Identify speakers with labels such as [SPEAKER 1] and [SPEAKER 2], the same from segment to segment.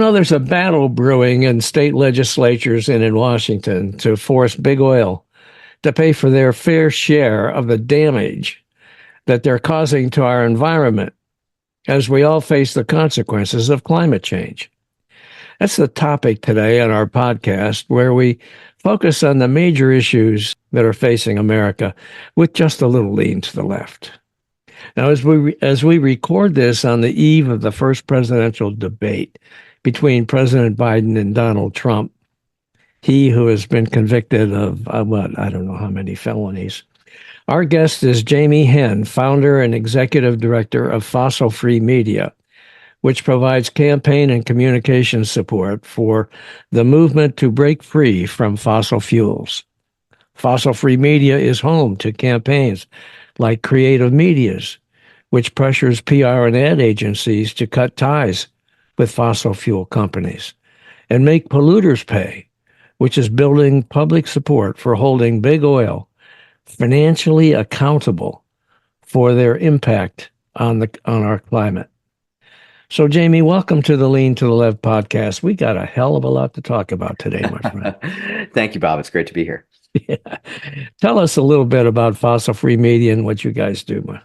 [SPEAKER 1] There's a battle brewing in state legislatures and in Washington to force big oil to pay for their fair share of the damage that they're causing to our environment as we all face the consequences of climate change. That's the topic today on our podcast, where we focus on the major issues that are facing America with just a little lean to the left. Now, as we record this on the eve of the first presidential debate between President Biden and Donald Trump, he who has been convicted of, I don't know how many felonies. Our guest is Jamie Henn, founder and executive director of Fossil Free Media, which provides campaign and communication support for the movement to break free from fossil fuels. Fossil Free Media is home to campaigns like Creative Media's, which pressures PR and ad agencies to cut ties with fossil fuel companies, and Make Polluters Pay, which is building public support for holding big oil financially accountable for their impact on our climate. So, Jamie, welcome to the Lean to the Left podcast. We got a hell of a lot to talk about today, my friend.
[SPEAKER 2] Thank you, Bob. It's great to be here.
[SPEAKER 1] Yeah. Tell us a little bit about Fossil Free Media and what you guys do.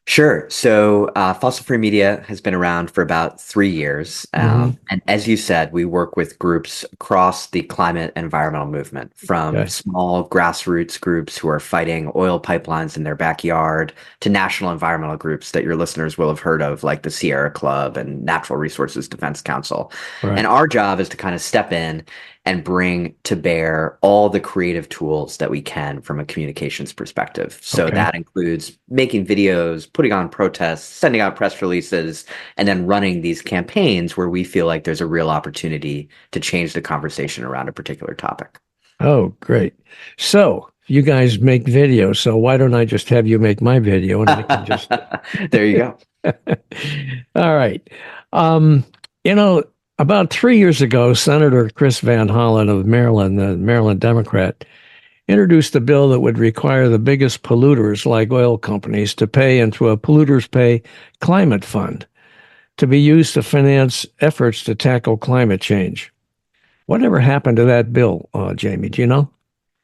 [SPEAKER 2] Sure. So Fossil Free Media has been around for about 3 years. And as you said, we work with groups across the climate and environmental movement, from small grassroots groups who are fighting oil pipelines in their backyard to national environmental groups that your listeners will have heard of, like the Sierra Club and Natural Resources Defense Council. Right. And our job is to kind of step in and bring to bear all the creative tools that we can from a communications perspective. So that includes making videos, putting on protests, sending out press releases, and then running these campaigns where we feel like there's a real opportunity to change the conversation around a particular topic.
[SPEAKER 1] Oh, great. So you guys make videos, so why don't I just have you make my video and I can just...
[SPEAKER 2] There you go.
[SPEAKER 1] All right. About 3 years ago, Senator Chris Van Hollen of Maryland, the Maryland Democrat, introduced a bill that would require the biggest polluters, like oil companies, to pay into a Polluters Pay climate fund to be used to finance efforts to tackle climate change. Whatever happened to that bill, Jamie? Do you know?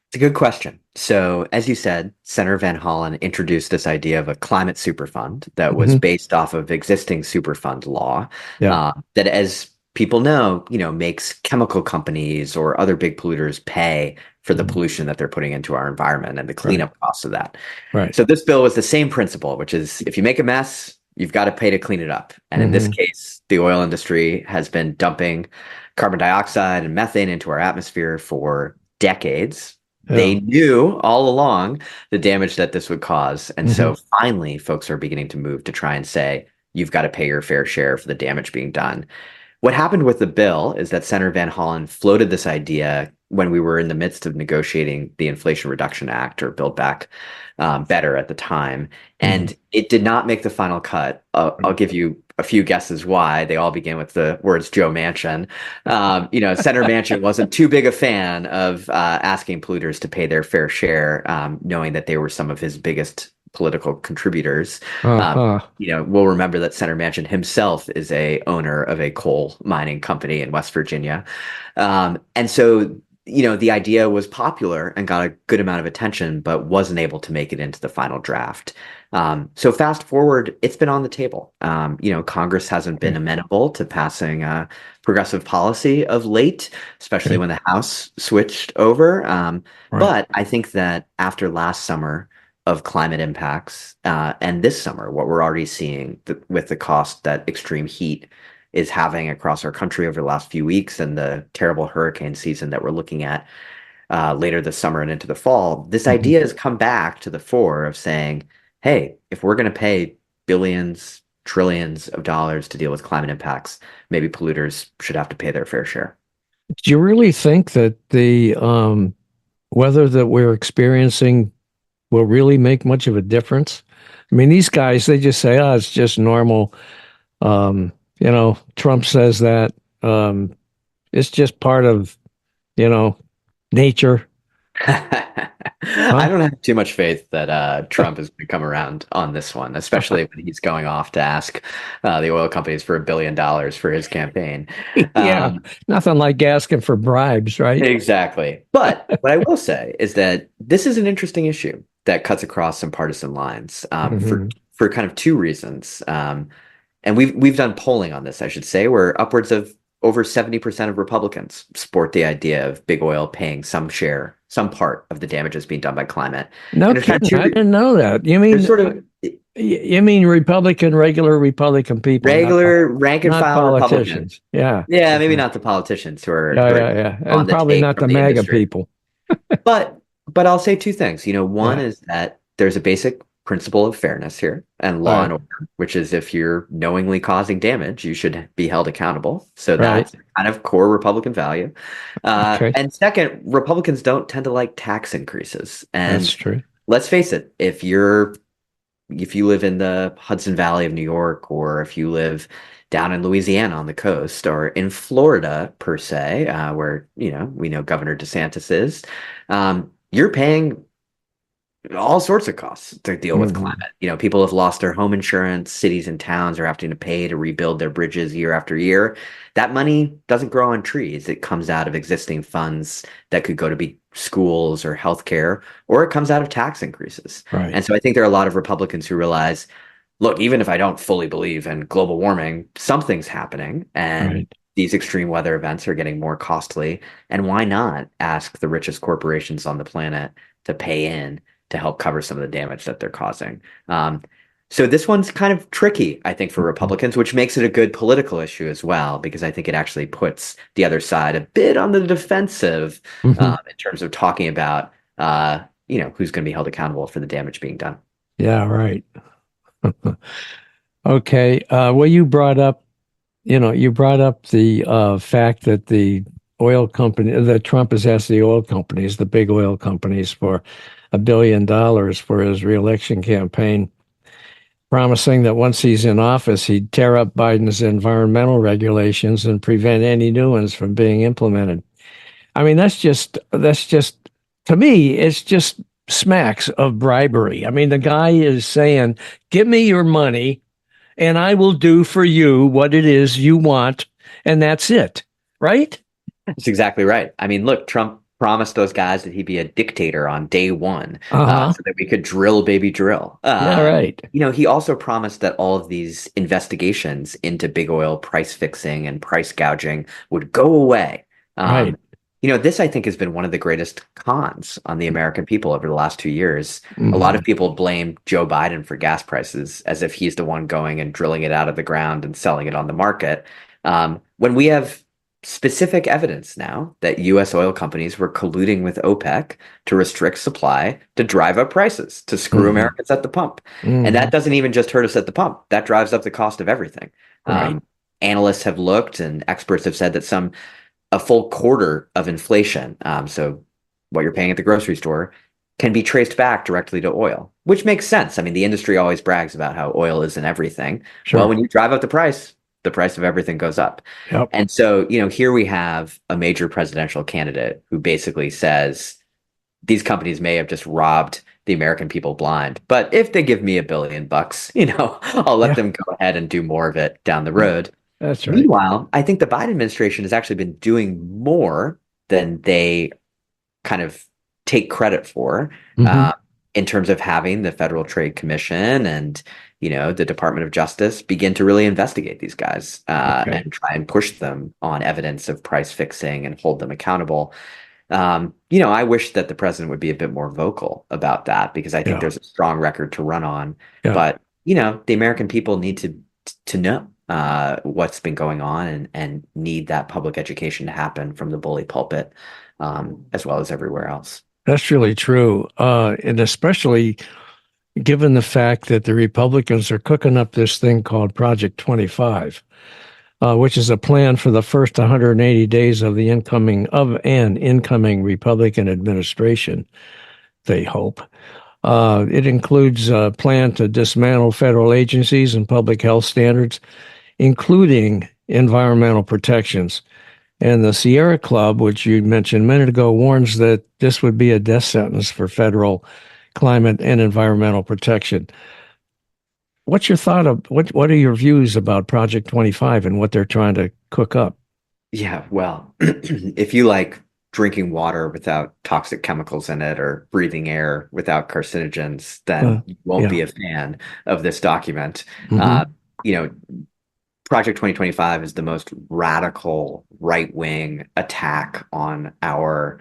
[SPEAKER 2] It's a good question. So, as you said, Senator Van Hollen introduced this idea of a climate superfund that was based off of existing superfund law that, as people know, makes chemical companies or other big polluters pay for the pollution that they're putting into our environment and the cleanup costs of that. Right. So this bill was the same principle, which is if you make a mess, you've got to pay to clean it up. And in this case, the oil industry has been dumping carbon dioxide and methane into our atmosphere for decades. They knew all along the damage that this would cause. And so finally, folks are beginning to move to try and say, you've got to pay your fair share for the damage being done. What happened with the bill is that Senator Van Hollen floated this idea when we were in the midst of negotiating the Inflation Reduction Act, or Build Back Better at the time, and it did not make the final cut. I'll give you a few guesses why. They all began with the words Joe Manchin. Senator Manchin wasn't too big a fan of asking polluters to pay their fair share, knowing that they were some of his biggest political contributors. We'll remember that Senator Manchin himself is a owner of a coal mining company in West Virginia. And so, the idea was popular and got a good amount of attention, but wasn't able to make it into the final draft. So fast forward, it's been on the table. Congress hasn't been amenable to passing progressive policy of late, especially when the House switched over. But I think that after last summer of climate impacts, and this summer, what we're already seeing with the cost that extreme heat is having across our country over the last few weeks, and the terrible hurricane season that we're looking at later this summer and into the fall, this idea has come back to the fore of saying, hey, if we're going to pay billions, trillions of dollars to deal with climate impacts, maybe polluters should have to pay their fair share.
[SPEAKER 1] Do you really think that the weather that we're experiencing will really make much of a difference? I mean, these guys, they just say, it's just normal. Trump says that it's just part of, nature.
[SPEAKER 2] I
[SPEAKER 1] Huh?
[SPEAKER 2] don't have too much faith that Trump is going to come around on this one, especially when he's going off to ask the oil companies for $1 billion for his campaign.
[SPEAKER 1] Yeah,
[SPEAKER 2] Um,
[SPEAKER 1] nothing like asking for bribes, right?
[SPEAKER 2] exactly. But what I will say is that this is an interesting issue that cuts across some partisan lines
[SPEAKER 1] Hmm.
[SPEAKER 2] for kind of two reasons. And we've done polling on this, I should say, where upwards of over 70% of Republicans support the idea of big oil paying some share, some part of the damages being done by climate.
[SPEAKER 1] No
[SPEAKER 2] And there's kind of
[SPEAKER 1] kidding. I
[SPEAKER 2] two,
[SPEAKER 1] didn't know that.
[SPEAKER 2] there's sort of
[SPEAKER 1] You mean regular Republican people,
[SPEAKER 2] regular rank and
[SPEAKER 1] not
[SPEAKER 2] file Republicans.
[SPEAKER 1] politicians. Yeah.
[SPEAKER 2] Yeah, maybe
[SPEAKER 1] Okay.
[SPEAKER 2] not the politicians
[SPEAKER 1] Yeah,
[SPEAKER 2] who
[SPEAKER 1] yeah,
[SPEAKER 2] are
[SPEAKER 1] yeah.
[SPEAKER 2] on
[SPEAKER 1] And
[SPEAKER 2] the
[SPEAKER 1] probably
[SPEAKER 2] take
[SPEAKER 1] not
[SPEAKER 2] from
[SPEAKER 1] the
[SPEAKER 2] the
[SPEAKER 1] MAGA
[SPEAKER 2] industry.
[SPEAKER 1] people.
[SPEAKER 2] But I'll say two things. One
[SPEAKER 1] Yeah.
[SPEAKER 2] is that there's a basic principle of fairness here and law
[SPEAKER 1] Right.
[SPEAKER 2] and order, which is if you're knowingly causing damage, you should be held accountable. So
[SPEAKER 1] Right.
[SPEAKER 2] that's kind of core Republican value.
[SPEAKER 1] Okay.
[SPEAKER 2] And second, Republicans don't tend to like tax increases.
[SPEAKER 1] That's
[SPEAKER 2] And
[SPEAKER 1] true.
[SPEAKER 2] let's face it, if you live in the Hudson Valley of New York, or if you live down in Louisiana on the coast, or in Florida per se, where we know Governor DeSantis is, you're paying all sorts of costs to deal with
[SPEAKER 1] Hmm.
[SPEAKER 2] climate. People have lost their home insurance. Cities and towns are having to pay to rebuild their bridges year after year. That money doesn't grow on trees. It comes out of existing funds that could go to be schools or healthcare, or it comes out of tax increases.
[SPEAKER 1] Right.
[SPEAKER 2] And so I think there are a lot of Republicans who realize, look, even if I don't fully believe in global warming, something's happening, and
[SPEAKER 1] Right.
[SPEAKER 2] these extreme weather events are getting more costly. And why not ask the richest corporations on the planet to pay in to help cover some of the damage that they're causing? So this one's kind of tricky, I think, for Republicans, which makes it a good political issue as well, because I think it actually puts the other side a bit on the defensive
[SPEAKER 1] Hmm.
[SPEAKER 2] in terms of talking about, who's going to be held accountable for the damage being done.
[SPEAKER 1] Yeah, right. Okay. Well, you brought up the fact that that Trump has asked the oil companies, the big oil companies, for $1 billion for his reelection campaign, promising that once he's in office, he'd tear up Biden's environmental regulations and prevent any new ones from being implemented. I mean, that's just to me, it's just smacks of bribery. I mean, the guy is saying, "Give me your money and I will do for you what it is you want, and that's it." Right?
[SPEAKER 2] That's exactly right. I mean, look, Trump promised those guys that he'd be a dictator on day one,
[SPEAKER 1] Uh-huh.
[SPEAKER 2] so that we could drill, baby, drill.
[SPEAKER 1] Yeah, right.
[SPEAKER 2] He also promised that all of these investigations into big oil price fixing and price gouging would go away.
[SPEAKER 1] Right.
[SPEAKER 2] This I think has been one of the greatest cons on the American people over the last 2 years. A lot
[SPEAKER 1] Hmm.
[SPEAKER 2] of people blame Joe Biden for gas prices as if he's the one going and drilling it out of the ground and selling it on the market. When we have specific evidence now that U.S. oil companies were colluding with OPEC to restrict supply, to drive up prices, to screw
[SPEAKER 1] Hmm.
[SPEAKER 2] Americans at the pump. And
[SPEAKER 1] Hmm.
[SPEAKER 2] that doesn't even just hurt us at the pump. That drives up the cost of everything.
[SPEAKER 1] Right.
[SPEAKER 2] Um, Analysts have looked and experts have said that a full quarter of inflation, so what you're paying at the grocery store, can be traced back directly to oil, which makes sense. I mean, the industry always brags about how oil isn't everything. Well,
[SPEAKER 1] Sure.
[SPEAKER 2] when you drive up the price of everything goes up.
[SPEAKER 1] Yep.
[SPEAKER 2] And so, here we have a major presidential candidate who basically says these companies may have just robbed the American people blind, but if they give me $1 billion, I'll let
[SPEAKER 1] Yeah.
[SPEAKER 2] them go ahead and do more of it down the road.
[SPEAKER 1] That's right.
[SPEAKER 2] Meanwhile, I think the Biden administration has actually been doing more than they kind of take credit for,
[SPEAKER 1] Hmm.
[SPEAKER 2] uh, in terms of having the Federal Trade Commission and the Department of Justice begin to really investigate these guys,
[SPEAKER 1] Okay.
[SPEAKER 2] and try and push them on evidence of price fixing and hold them accountable. I wish that the president would be a bit more vocal about that, because I think
[SPEAKER 1] Yeah.
[SPEAKER 2] there's a strong record to run on.
[SPEAKER 1] Yeah.
[SPEAKER 2] But the American people need to know what's been going on, and need that public education to happen from the bully pulpit, as well as everywhere else.
[SPEAKER 1] That's really true. And especially given the fact that the Republicans are cooking up this thing called Project 25, which is a plan for the first 180 days of an incoming Republican administration, they hope. It includes a plan to dismantle federal agencies and public health standards, including environmental protections. And the Sierra Club, which you mentioned a minute ago, warns that this would be a death sentence for federal climate and environmental protection. What's your thought of what are your views about Project 25 and what they're trying to cook up?
[SPEAKER 2] Yeah, well, if you like drinking water without toxic chemicals in it or breathing air without carcinogens,
[SPEAKER 1] Uh,
[SPEAKER 2] then you won't
[SPEAKER 1] yeah.
[SPEAKER 2] be a fan of this document.
[SPEAKER 1] Hmm.
[SPEAKER 2] Uh, you know, Project 2025 is the most radical right-wing attack on our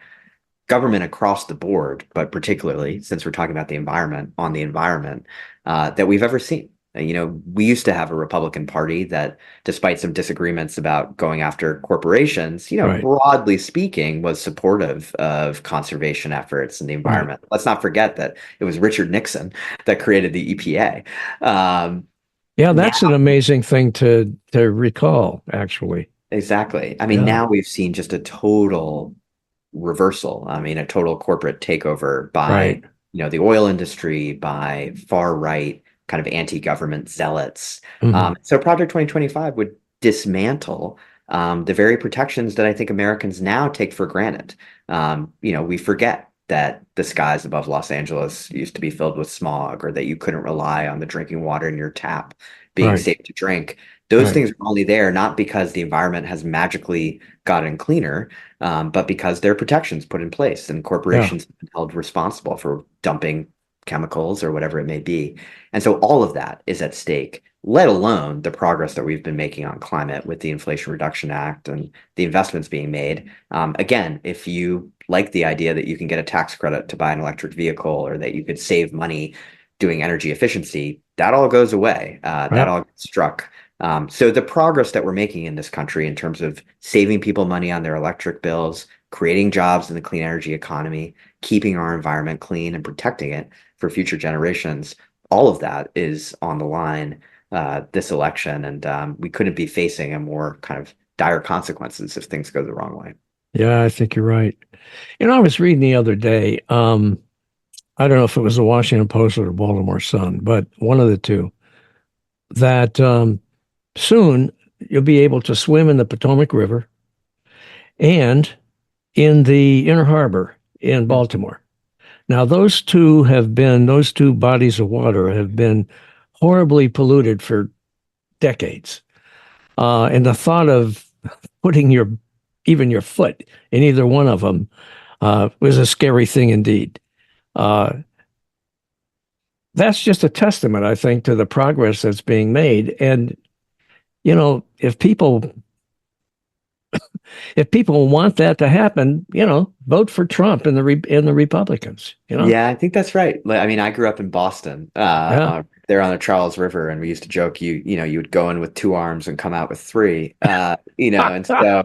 [SPEAKER 2] government across the board, but particularly since we're talking about the environment, on the environment, that we've ever seen. We used to have a Republican Party that, despite some disagreements about going after corporations,
[SPEAKER 1] Right.
[SPEAKER 2] broadly speaking, was supportive of conservation efforts and the
[SPEAKER 1] Right.
[SPEAKER 2] environment. Let's not forget that it was Richard Nixon that created the EPA. Um,
[SPEAKER 1] Yeah,
[SPEAKER 2] now,
[SPEAKER 1] that's an amazing thing to recall, actually.
[SPEAKER 2] exactly. I mean,
[SPEAKER 1] Yeah.
[SPEAKER 2] now we've seen just a total reversal. I mean, a total corporate takeover by,
[SPEAKER 1] Right.
[SPEAKER 2] the oil industry, by far right kind of anti-government zealots.
[SPEAKER 1] Hmm.
[SPEAKER 2] So Project 2025 would dismantle the very protections that I think Americans now take for granted. We forget that the skies above Los Angeles used to be filled with smog, or that you couldn't rely on the drinking water in your tap being
[SPEAKER 1] Right.
[SPEAKER 2] safe to drink. Those
[SPEAKER 1] Right.
[SPEAKER 2] things are only there not because the environment has magically gotten cleaner, but because there are protections put in place and
[SPEAKER 1] Yeah.
[SPEAKER 2] corporations have been held responsible for dumping chemicals or whatever it may be. And so all of that is at stake, let alone the progress that we've been making on climate with the Inflation Reduction Act and the investments being made. Again, if you like the idea that you can get a tax credit to buy an electric vehicle or that you could save money doing energy efficiency, that all goes away. That
[SPEAKER 1] Yeah.
[SPEAKER 2] all gets struck. So the progress that we're making in this country in terms of saving people money on their electric bills, creating jobs in the clean energy economy, keeping our environment clean and protecting it for future generations, all of that is on the line this election, and we couldn't be facing a more kind of dire consequences if things go the wrong way.
[SPEAKER 1] Yeah, I think you're right. I was reading the other day, I don't know if it was the Washington Post or the Baltimore Sun, but one of the two, that soon you'll be able to swim in the Potomac River and in the Inner Harbor in Baltimore. Now, those two bodies of water have been horribly polluted for decades. And the thought of putting even your foot in either one of them was a scary thing indeed. Uh, that's just a testament, I think, to the progress that's being made. And, if people want that to happen, vote for Trump and the Republicans.
[SPEAKER 2] Yeah, I think that's right. I mean, I grew up in Boston,
[SPEAKER 1] Yeah.
[SPEAKER 2] there on the Charles River, and we used to joke you would go in with two arms and come out with three. And so,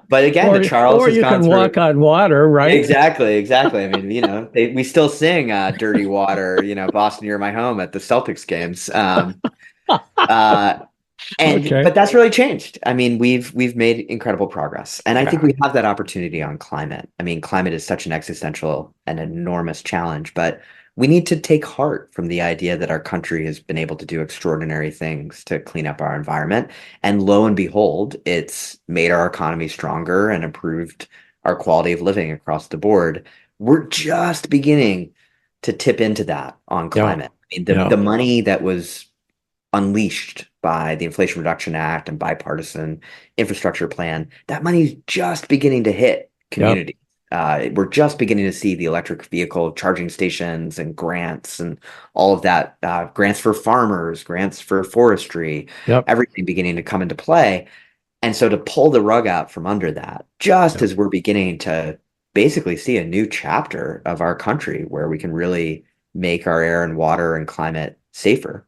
[SPEAKER 2] but again, the Charles
[SPEAKER 1] Or
[SPEAKER 2] has
[SPEAKER 1] you
[SPEAKER 2] gone
[SPEAKER 1] can walk
[SPEAKER 2] through.
[SPEAKER 1] on water, right?
[SPEAKER 2] Exactly, exactly. I mean, we still sing "Dirty Water," Boston, you're my home at the Celtics games. Uh,
[SPEAKER 1] Okay.
[SPEAKER 2] but that's really changed. I mean, we've made incredible progress, and I think
[SPEAKER 1] Yeah.
[SPEAKER 2] we have that opportunity on climate. I mean, climate is such an existential and enormous challenge, but we need to take heart from the idea that our country has been able to do extraordinary things to clean up our environment. And lo and behold, it's made our economy stronger and improved our quality of living across the board. We're just beginning to tip into that on
[SPEAKER 1] Yeah.
[SPEAKER 2] climate. I mean, the
[SPEAKER 1] Yeah.
[SPEAKER 2] money that was unleashed by the Inflation Reduction Act and bipartisan infrastructure plan, that money's just beginning to hit
[SPEAKER 1] Yep.
[SPEAKER 2] communities. We're just beginning to see the electric vehicle charging stations and grants and all of that, grants for farmers, grants for forestry,
[SPEAKER 1] Yep.
[SPEAKER 2] everything beginning to come into play. And so to pull the rug out from under that, just
[SPEAKER 1] Yep.
[SPEAKER 2] as we're beginning to basically see a new chapter of our country where we can really make our air and water and climate safer.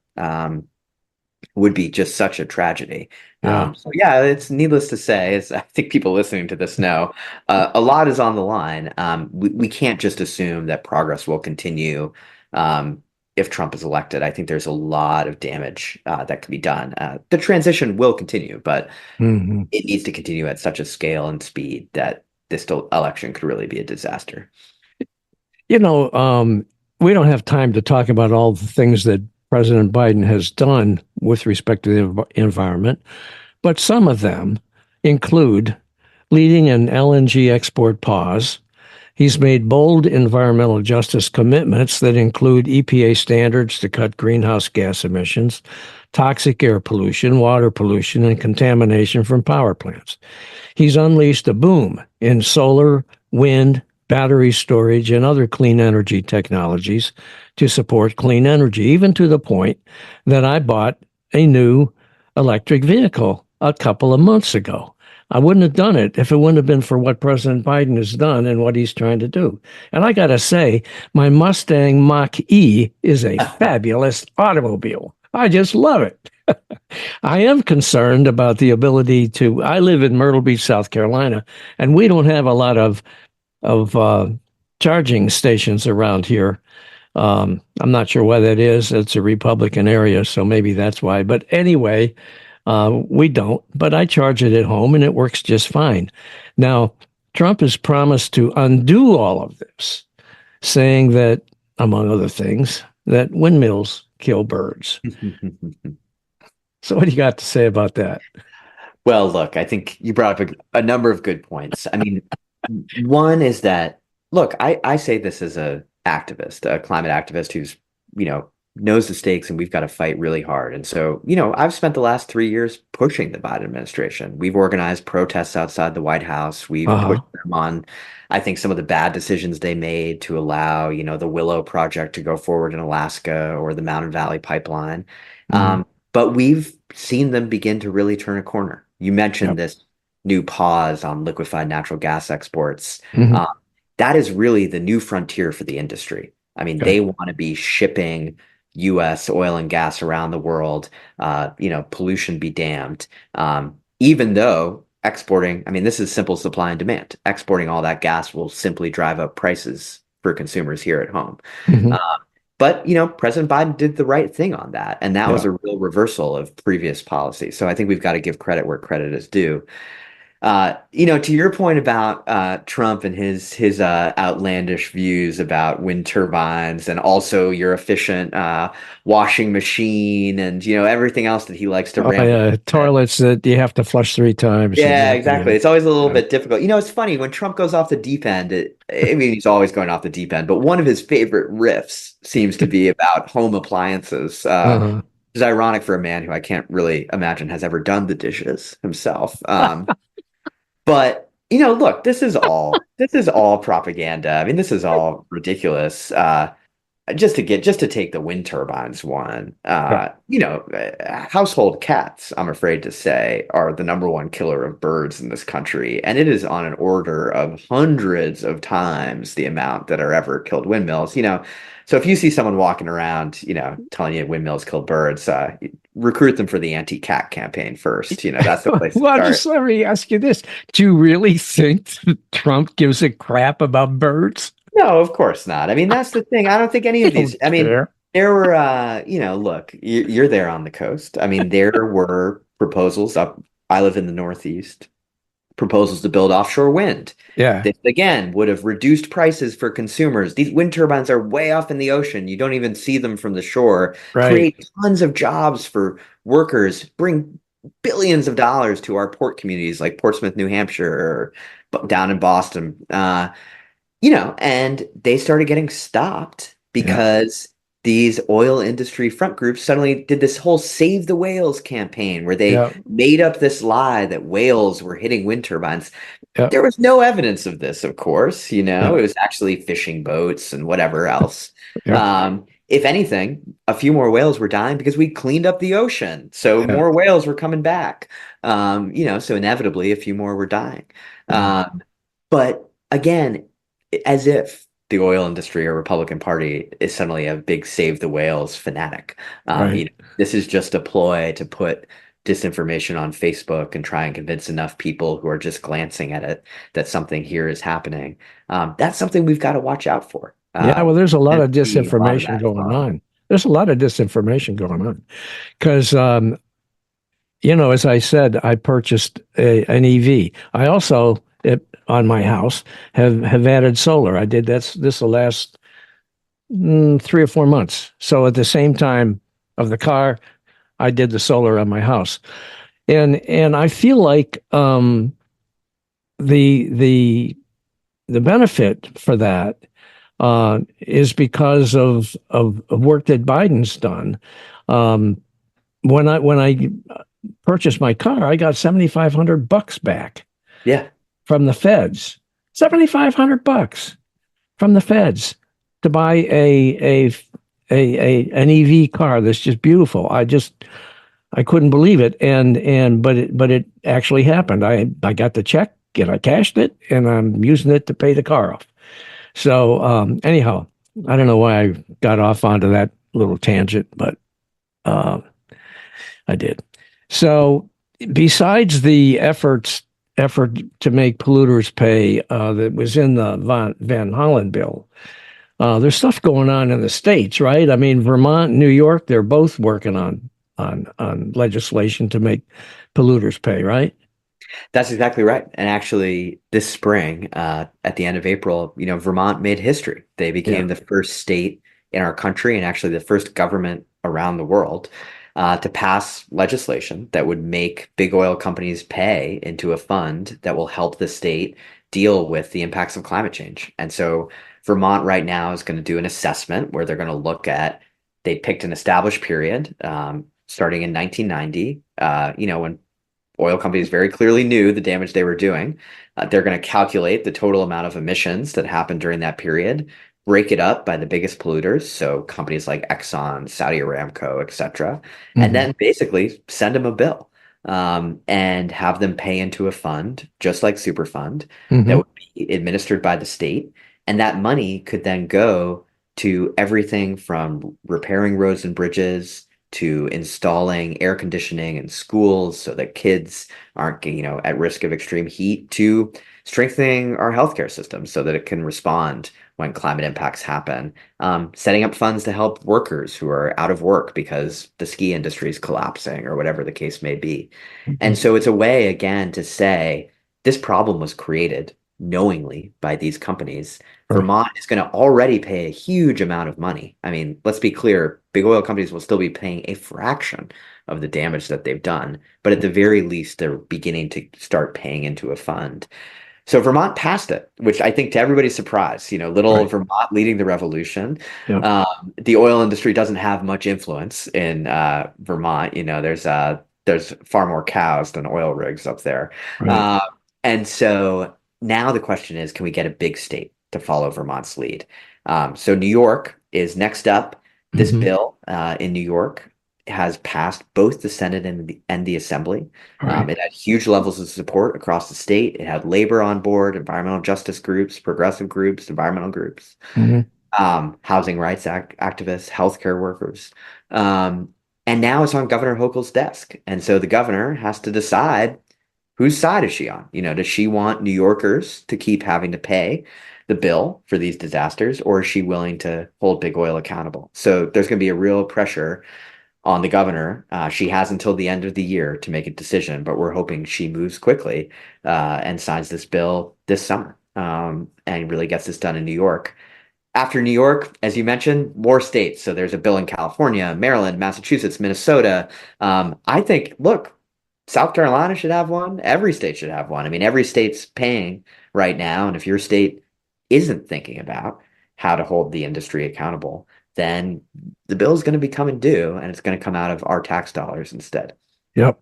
[SPEAKER 2] Would be just such a tragedy.
[SPEAKER 1] Yeah.
[SPEAKER 2] So yeah, it's needless to say, as I think people listening to this know, a lot is on the line. We can't just assume that progress will continue if Trump is elected. I think there's a lot of damage that can be done. The transition will continue, but
[SPEAKER 1] Hmm.
[SPEAKER 2] it needs to continue at such a scale and speed that this election could really be a disaster.
[SPEAKER 1] You know, um, we don't have time to talk about all the things that President Biden has done with respect to the environment, but some of them include leading an LNG export pause. He's made bold environmental justice commitments that include EPA standards to cut greenhouse gas emissions, toxic air pollution, water pollution, and contamination from power plants. He's unleashed a boom in solar, wind, battery storage, and other clean energy technologies to support clean energy, even to the point that I bought a new electric vehicle a couple of months ago. I wouldn't have done it if it wouldn't have been for what President Biden has done and what he's trying to do. And I got to say, my Mustang Mach-E is a fabulous automobile. I just love it. I am concerned about the ability to. I live in Myrtle Beach, South Carolina, and we don't have a lot of charging stations around here. I'm not sure why that is. It's a Republican area, so maybe that's why. But anyway, we don't. But I charge it at home, and it works just fine. Now, Trump has promised to undo all of this, saying that, among other things, that windmills kill birds. So what do you got to say about that?
[SPEAKER 2] Well, look, I think you brought up a number of good points. I mean, one is that, look, I say this as a activist, a climate activist who's, knows the stakes, and we've got to fight really hard. And so, I've spent the last 3 years pushing the Biden administration. We've organized protests outside the White House. We've pushed them on, I think, some of the bad decisions they made to allow, the Willow project to go forward in Alaska or the Mountain Valley Pipeline. But we've seen them begin to really turn a corner. You mentioned this new pause on liquefied natural gas exports. That is really the new frontier for the industry. I mean, they want to be shipping U.S. oil and gas around the world, pollution be damned. Even though exporting, I mean, this is simple supply and demand. Exporting all that gas will simply drive up prices for consumers here at home. But, President Biden did the right thing on that. And that was a real reversal of previous policy. So I think we've got to give credit where credit is due. To your point about Trump and his outlandish views about wind turbines, and also your efficient washing machine, and everything else that he likes to ramble.
[SPEAKER 1] Toilets that you have to flush 3 times.
[SPEAKER 2] Yeah, exactly. It's always a little bit difficult. It's funny when Trump goes off the deep end. He's always going off the deep end, but one of his favorite riffs seems to be about home appliances. Which is ironic for a man who I can't really imagine has ever done the dishes himself. But look, this is all propaganda. I mean, this is all ridiculous. Just to take the wind turbines one, household cats, I'm afraid to say, are the number one killer of birds in this country, and it is on an order of hundreds of times the amount that are ever killed windmills. So if you see someone walking around, telling you windmills kill birds, recruit them for the anti-cat campaign first. That's the place to
[SPEAKER 1] Well,
[SPEAKER 2] start.
[SPEAKER 1] just let me ask you this. Do you really think Trump gives a crap about birds?
[SPEAKER 2] No, of course not. I mean, that's the thing. I don't think any of these, I mean, there were, look, you're there on the coast. I mean, there were proposals up, I live in the Northeast, proposals to build offshore wind.
[SPEAKER 1] Yeah.
[SPEAKER 2] This, again, would have reduced prices for consumers. These wind turbines are way off in the ocean. You don't even see them from the shore.
[SPEAKER 1] Right.
[SPEAKER 2] Create tons of jobs for workers, bring billions of dollars to our port communities like Portsmouth, New Hampshire, or down in Boston. And they started getting stopped because these oil industry front groups suddenly did this whole Save the Whales campaign where they made up this lie that whales were hitting wind turbines. There was no evidence of this, of course. It was actually fishing boats and whatever else. If anything, a few more whales were dying because we cleaned up the ocean. So more whales were coming back. So inevitably a few more were dying. But again, as if the oil industry or Republican Party is suddenly a big Save the Whales fanatic. This is just a ploy to put disinformation on Facebook and try and convince enough people who are just glancing at it that something here is happening. That's something we've got to watch out for.
[SPEAKER 1] Well, there's a lot of disinformation going on. There's a lot of disinformation going on because, as I said, I purchased an EV. I also, on my house, have added solar. I did this will last 3 or 4 months. So at the same time of the car, I did the solar on my house. And I feel like the the benefit for that is because of work that Biden's done. Um, when I purchased my car, I got $7,500 back
[SPEAKER 2] Yeah.
[SPEAKER 1] from the feds. $7,500 from the feds to buy an EV car that's just beautiful. I couldn't believe it, but it actually happened. I got the check and I cashed it, and I'm using it to pay the car off. So anyhow, I don't know why I got off onto that little tangent, but uh, I did. So besides the effort to make polluters pay that was in the Van Hollen bill, there's stuff going on in the states, right? I mean, Vermont, New York, they're both working on legislation to make polluters pay, right?
[SPEAKER 2] That's exactly right. And actually, this spring, at the end of April, Vermont made history. They
[SPEAKER 1] Yeah.
[SPEAKER 2] became the first state in our country and actually the first government around the world to pass legislation that would make big oil companies pay into a fund that will help the state deal with the impacts of climate change. And so Vermont right now is going to do an assessment where they're going to look at, they picked an established period starting in 1990, when oil companies very clearly knew the damage they were doing. They're going to calculate the total amount of emissions that happened during that period, break it up by the biggest polluters, so companies like Exxon, Saudi Aramco, etc., and
[SPEAKER 1] Hmm.
[SPEAKER 2] then basically send them a bill and have them pay into a fund, just like Superfund, that
[SPEAKER 1] Hmm.
[SPEAKER 2] would be administered by the state. And that money could then go to everything from repairing roads and bridges to installing air conditioning in schools so that kids aren't, at risk of extreme heat, to strengthening our healthcare system so that it can respond when climate impacts happen, setting up funds to help workers who are out of work because the ski industry is collapsing or whatever the case may be. And so it's a way, again, to say this problem was created knowingly by these companies.
[SPEAKER 1] Right.
[SPEAKER 2] Vermont is going to already pay a huge amount of money. I mean, let's be clear, big oil companies will still be paying a fraction of the damage that they've done, but at the very least, they're beginning to start paying into a fund. So Vermont passed it, which I think to everybody's surprise, little
[SPEAKER 1] Right.
[SPEAKER 2] Vermont leading the revolution.
[SPEAKER 1] Yep.
[SPEAKER 2] The oil industry doesn't have much influence in Vermont. There's far more cows than oil rigs up there.
[SPEAKER 1] Right.
[SPEAKER 2] Uh, and so now the question is, can we get a big state to follow Vermont's lead? So New York is next up. This
[SPEAKER 1] Hmm.
[SPEAKER 2] bill in New York has passed both the Senate and the Assembly.
[SPEAKER 1] Right.
[SPEAKER 2] It had huge levels of support across the state. It had labor on board, environmental justice groups, progressive groups, environmental groups,
[SPEAKER 1] Hmm.
[SPEAKER 2] housing rights activists, healthcare workers. Um, and now it's on Governor Hochul's desk. And so the governor has to decide whose side is she on? Does she want New Yorkers to keep having to pay the bill for these disasters, or is she willing to hold big oil accountable? So there's going to be a real pressure on the governor. She has until the end of the year to make a decision, but we're hoping she moves quickly and signs this bill this summer and really gets this done in New York. After New York, as you mentioned, more states. So there's a bill in California, Maryland, Massachusetts, Minnesota. I think, look, South Carolina should have one. Every state should have one. I mean, every state's paying right now. And if your state isn't thinking about how to hold the industry accountable, then the bill is going to be coming due and it's going to come out of our tax dollars instead.
[SPEAKER 1] Yep.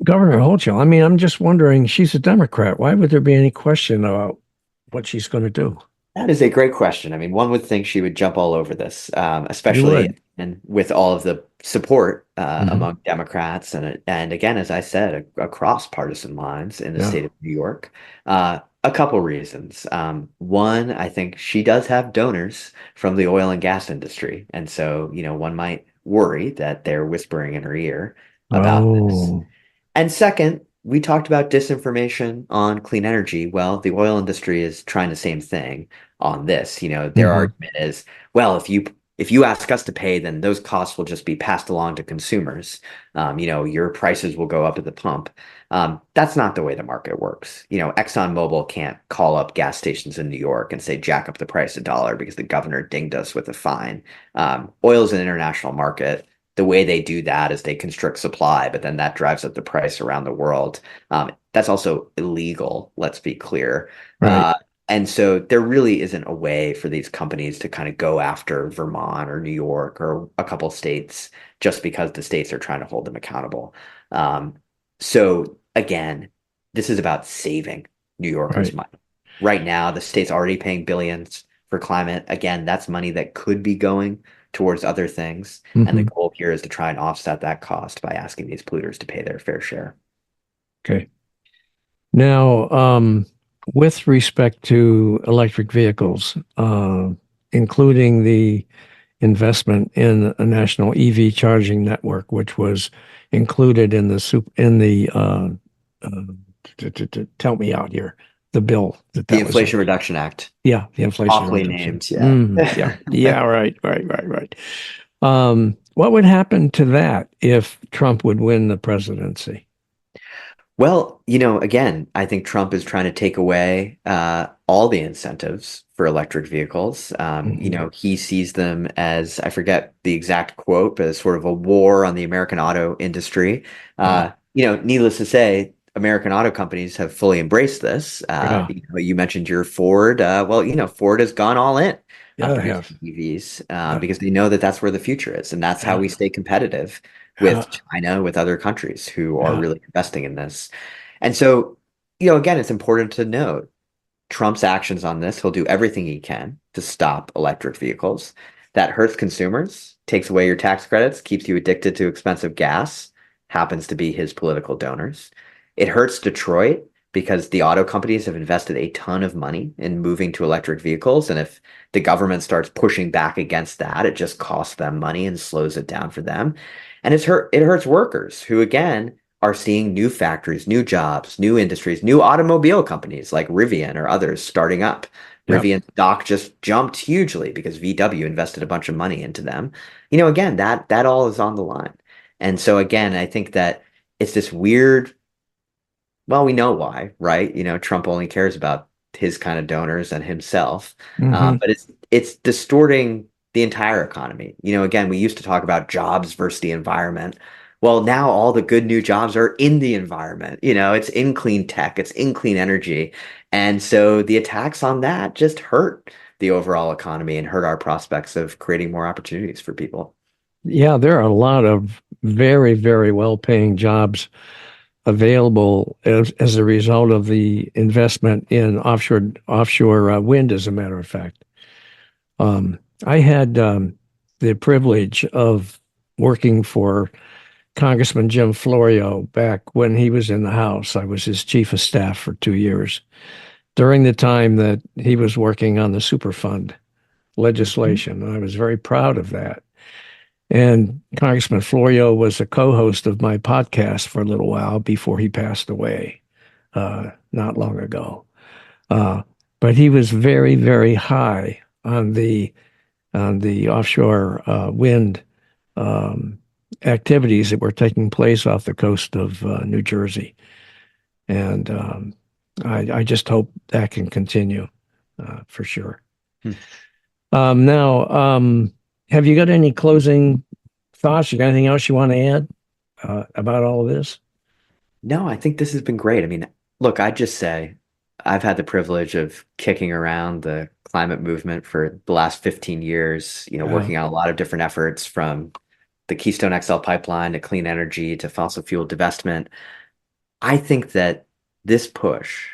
[SPEAKER 1] Governor Hochul. I mean, I'm just wondering. She's a Democrat. Why would there be any question about what she's going to do?
[SPEAKER 2] That is a great question. I mean, one would think she would jump all over this,
[SPEAKER 1] You
[SPEAKER 2] especially
[SPEAKER 1] would.
[SPEAKER 2] and with all of the support
[SPEAKER 1] Hmm.
[SPEAKER 2] among Democrats and again, as I said, across partisan lines in the
[SPEAKER 1] Yeah.
[SPEAKER 2] state of New York. A couple reasons. One, I think she does have donors from the oil and gas industry, and so one might worry that they're whispering in her ear about this.
[SPEAKER 1] Oh.
[SPEAKER 2] And second, we talked about disinformation on clean energy. Well, the oil industry is trying the same thing on this. Their
[SPEAKER 1] Hmm.
[SPEAKER 2] argument is, well, if you ask us to pay, then those costs will just be passed along to consumers. Your prices will go up at the pump. That's not the way the market works. ExxonMobil can't call up gas stations in New York and say jack up the price $1 because the governor dinged us with a fine. Oil is an international market. the way they do that is they constrict supply, but then that drives up the price around the world. That's also illegal, let's be clear.
[SPEAKER 1] Right.
[SPEAKER 2] And so there really isn't a way for these companies to kind of go after Vermont or New York or a couple states just because the states are trying to hold them accountable. So again, this is about saving New Yorkers
[SPEAKER 1] Right.
[SPEAKER 2] money. Right now, the state's already paying billions for climate. Again, that's money that could be going towards other things. And the
[SPEAKER 1] Hmm.
[SPEAKER 2] goal here is to try and offset that cost by asking these polluters to pay their fair share.
[SPEAKER 1] Okay. Now, with respect to electric vehicles, including the investment in a national EV charging network, which was included in the uh, help me out here, the bill
[SPEAKER 2] The
[SPEAKER 1] that was in.
[SPEAKER 2] Inflation Reduction Act,
[SPEAKER 1] Yeah, the Inflation
[SPEAKER 2] awfully
[SPEAKER 1] Reduction.
[SPEAKER 2] named, yeah.
[SPEAKER 1] Yeah, yeah, right, right, right, right. What would happen to that if Trump would win the presidency?
[SPEAKER 2] Well, again, I think Trump is trying to take away all the incentives for electric vehicles.
[SPEAKER 1] Hmm.
[SPEAKER 2] He sees them as, I forget the exact quote, but as sort of a war on the American auto industry.
[SPEAKER 1] Yeah,
[SPEAKER 2] Needless to say, American auto companies have fully embraced this.
[SPEAKER 1] yeah,
[SPEAKER 2] You mentioned your Ford. Well, Ford has gone all in on
[SPEAKER 1] yeah, I have.
[SPEAKER 2] producing EVs
[SPEAKER 1] Yeah,
[SPEAKER 2] because they know that that's where the future is, and that's how
[SPEAKER 1] yeah,
[SPEAKER 2] we stay competitive
[SPEAKER 1] yeah,
[SPEAKER 2] with China, with other countries who are
[SPEAKER 1] yeah,
[SPEAKER 2] really investing in this. And so, again, it's important to note Trump's actions on this. He'll do everything he can to stop electric vehicles. That hurts consumers, takes away your tax credits, keeps you addicted to expensive gas, happens to be his political donors. It hurts Detroit because the auto companies have invested a ton of money in moving to electric vehicles. And if the government starts pushing back against that, it just costs them money and slows it down for them. And it hurts workers who, again, are seeing new factories, new jobs, new industries, new automobile companies like Rivian or others starting up.
[SPEAKER 1] yep.
[SPEAKER 2] Rivian stock just jumped hugely because VW invested a bunch of money into them. Again, that all is on the line. And so again, I think that it's this weird, well, we know why, right? Trump only cares about his kind of donors and himself.
[SPEAKER 1] Hmm.
[SPEAKER 2] But it's distorting the entire economy. Again, we used to talk about jobs versus the environment. Well, now all the good new jobs are in the environment. It's in clean tech, it's in clean energy. And so the attacks on that just hurt the overall economy and hurt our prospects of creating more opportunities for people.
[SPEAKER 1] Yeah, there are a lot of very, very well-paying jobs available as a result of the investment in offshore wind, as a matter of fact. I had the privilege of working for Congressman Jim Florio back when he was in the House. I was his chief of staff for 2 years during the time that he was working on the Superfund
[SPEAKER 2] Mhm.
[SPEAKER 1] legislation. And I was very proud of that. And Congressman Florio was a co-host of my podcast for a little while before he passed away not long ago. Uh, but he was very, very high on the offshore wind um, activities that were taking place off the coast of New Jersey. And I just hope that can continue for sure.
[SPEAKER 2] Hmm.
[SPEAKER 1] Now, have you got any closing thoughts? You got anything else you want to add about all of this?
[SPEAKER 2] No, I think this has been great. I mean, look, I just say I've had the privilege of kicking around the climate movement for the last 15 years,
[SPEAKER 1] Uh,
[SPEAKER 2] working on a lot of different efforts from the Keystone XL pipeline to clean energy to fossil fuel divestment. I think that this push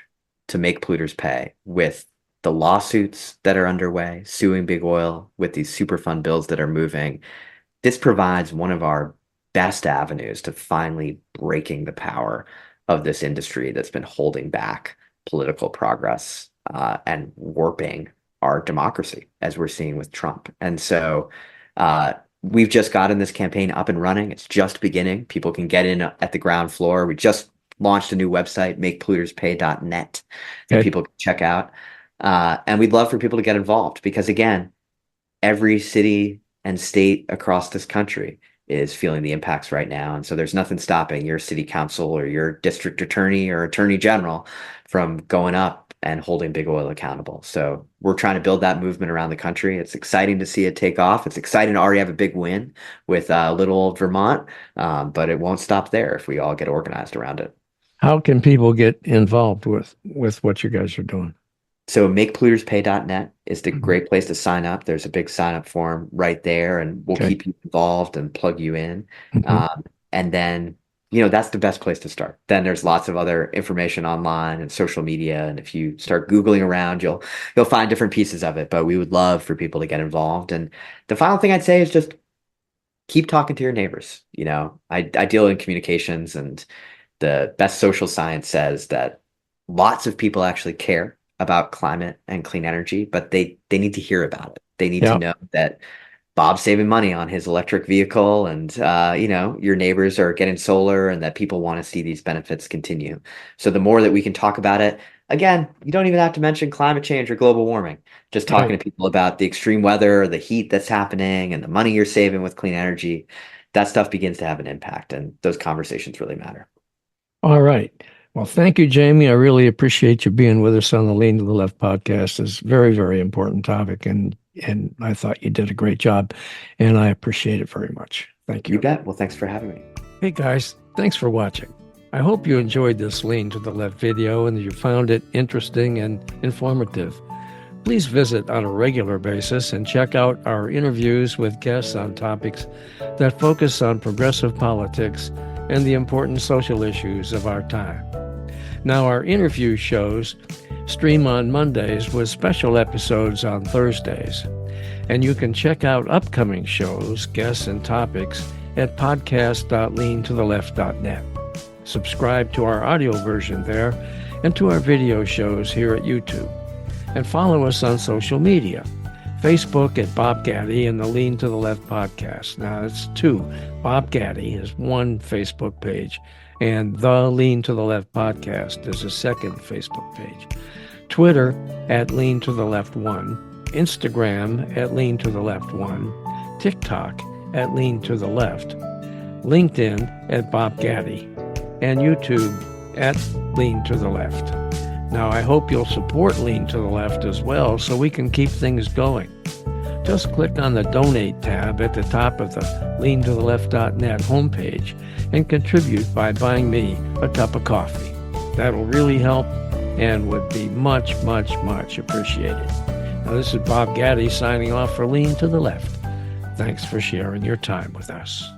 [SPEAKER 2] to make polluters pay with the lawsuits that are underway, suing big oil, with these Superfund bills that are moving, this provides one of our best avenues to finally breaking the power of this industry that's been holding back political progress and warping our democracy, as we're seeing with Trump. And so we've just gotten this campaign up and running. It's just beginning. People can get in at the ground floor. We just launched a new website, makepolluterspay.net, that
[SPEAKER 1] okay.
[SPEAKER 2] people can check out. And we'd love for people to get involved because, again, every city and state across this country is feeling the impacts right now. And so there's nothing stopping your city council or your district attorney or attorney general from going up and holding big oil accountable. So we're trying to build that movement around the country. It's exciting to see it take off. It's exciting to already have a big win with little old Vermont, but it won't stop there if we all get organized around it.
[SPEAKER 1] How can people get involved with what you guys are doing?
[SPEAKER 2] So makepolluterspay.net is the great place to sign up. There's a big sign up form right there, and we'll keep you involved and plug you in. And then, that's the best place to start. Then there's lots of other information online and social media. And if you start Googling around, you'll find different pieces of it. But we would love for people to get involved. And the final thing I'd say is just keep talking to your neighbors. I deal in communications, and the best social science says that lots of people actually care about climate and clean energy, but they need to hear about it. They need to know that Bob's saving money on his electric vehicle, and your neighbors are getting solar, and that people want to see these benefits continue. So the more that we can talk about it, again, you don't even have to mention climate change or global warming. Just talking to people about the extreme weather, the heat that's happening, and the money you're saving with clean energy, that stuff begins to have an impact, and those conversations really matter.
[SPEAKER 1] All right. Well, thank you, Jamie. I really appreciate you being with us on the Lean to the Left podcast. It's a very, very important topic, and I thought you did a great job, and I appreciate it very much. Thank you.
[SPEAKER 2] You bet. Well, thanks for having me.
[SPEAKER 1] Hey, guys. Thanks for watching. I hope you enjoyed this Lean to the Left video and that you found it interesting and informative. Please visit on a regular basis and check out our interviews with guests on topics that focus on progressive politics and the important social issues of our time. Now, our interview shows stream on Mondays with special episodes on Thursdays. And you can check out upcoming shows, guests, and topics at podcast.leantotheleft.net. Subscribe to our audio version there and to our video shows here at YouTube. And follow us on social media. Facebook at Bob Gatty and the Lean to the Left podcast. Now, it's two. Bob Gatty is one Facebook page, and the Lean to the Left podcast is a second Facebook page. Twitter at Lean to the Left 1, Instagram at Lean to the Left 1, TikTok at Lean to the Left, LinkedIn at Bob Gatty, and YouTube at Lean to the Left. Now, I hope you'll support Lean to the Left as well so we can keep things going. Just click on the Donate tab at the top of the leantotheleft.net homepage and contribute by buying me a cup of coffee. That'll really help and would be much, much, much appreciated. Now, this is Bob Gatty signing off for Lean to the Left. Thanks for sharing your time with us.